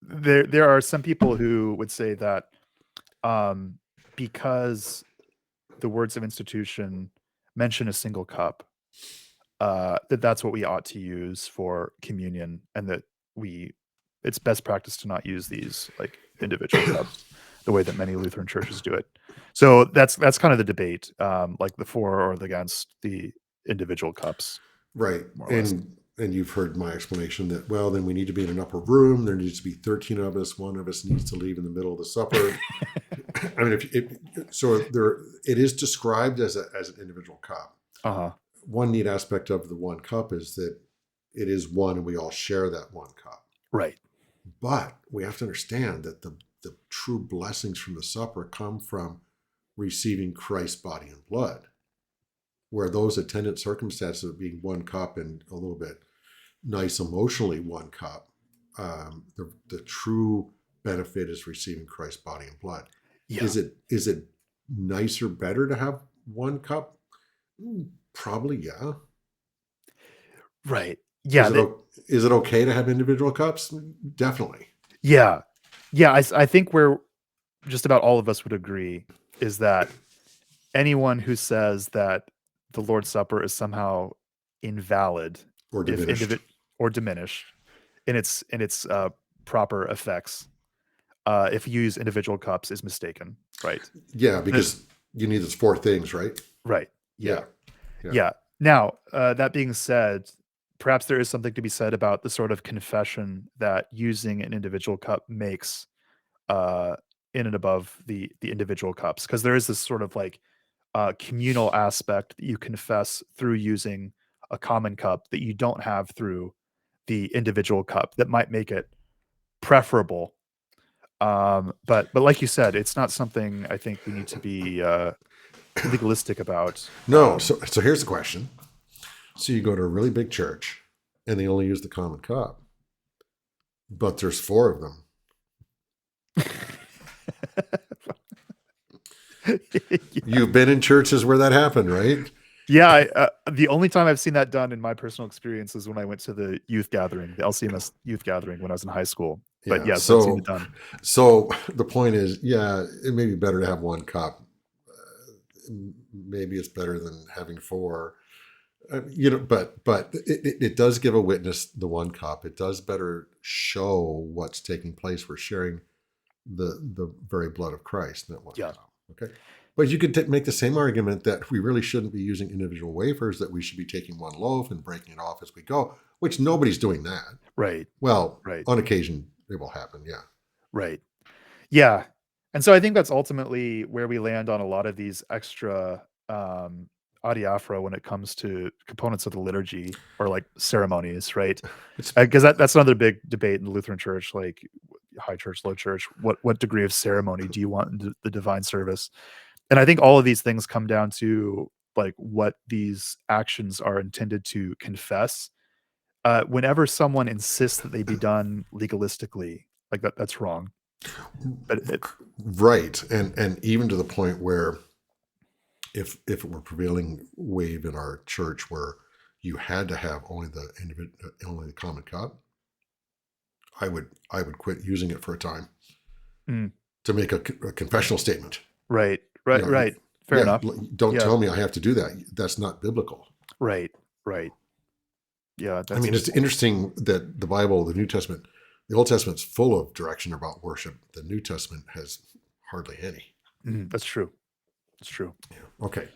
there are some people who would say that because the words of institution mention a single cup, that's what we ought to use for communion, and that it's best practice to not use these like individual cups the way that many Lutheran churches do it. So that's kind of the debate, like the for or the against the individual cups, Right. more or less. And you've heard my explanation that, well, then we need to be in an upper room. There needs to be 13 of us. One of us needs to leave in the middle of the supper. I mean, it is described as an individual cup. Uh-huh. One neat aspect of the one cup is that it is one and we all share that one cup. Right. But we have to understand that the true blessings from the supper come from receiving Christ's body and blood, where those attendant circumstances of being one cup and a little bit nice emotionally one cup, the true benefit is receiving Christ's body and blood. Yeah. Is it nicer, better to have one cup? Probably, yeah. Right. Yeah. Is it okay to have individual cups? Definitely. Yeah. Yeah. I think where just about all of us would agree is that anyone who says that the Lord's Supper is somehow invalid Or diminished. or diminished in its proper effects, if you use individual cups, is mistaken. Right. Yeah, because you need those four things, right? Right. Yeah. Now, that being said, perhaps there is something to be said about the sort of confession that using an individual cup makes, in and above the individual cups, because there is this sort of like communal aspect that you confess through using a common cup that you don't have through the individual cup that might make it preferable. But like you said, it's not something I think we need to be legalistic about. No. So here's the question. So you go to a really big church and they only use the common cup, but there's four of them. You've been in churches where that happened, right? Yeah, the only time I've seen that done in my personal experience is when I went to the youth gathering, the LCMS youth gathering when I was in high school. But yes, I've seen it done. So the point is, yeah, it may be better to have one cup. Maybe it's better than having four. But it does give a witness the one cup. It does better show what's taking place. We're sharing the very blood of Christ in that one cup. Okay. But you could make the same argument that we really shouldn't be using individual wafers, that we should be taking one loaf and breaking it off as we go, which nobody's doing that. Right. Well, right. On occasion it will happen. Yeah. Right. Yeah. And so I think that's ultimately where we land on a lot of these extra adiaphora when it comes to components of the liturgy or like ceremonies, right? Because that's another big debate in the Lutheran Church, like high church, low church. What degree of ceremony do you want in the divine service? And I think all of these things come down to like what these actions are intended to confess. Whenever someone insists that they be done legalistically, like that's wrong. But right, and even to the point where if it were prevailing wave in our church where you had to have only the common cup, I would quit using it for a time to make a confessional statement. Right. Fair enough. Don't tell me I have to do that. That's not biblical. Right. Yeah. I mean, it's interesting that the Bible, the New Testament, the Old Testament's full of direction about worship. The New Testament has hardly any. That's true. It's true. Yeah. Okay.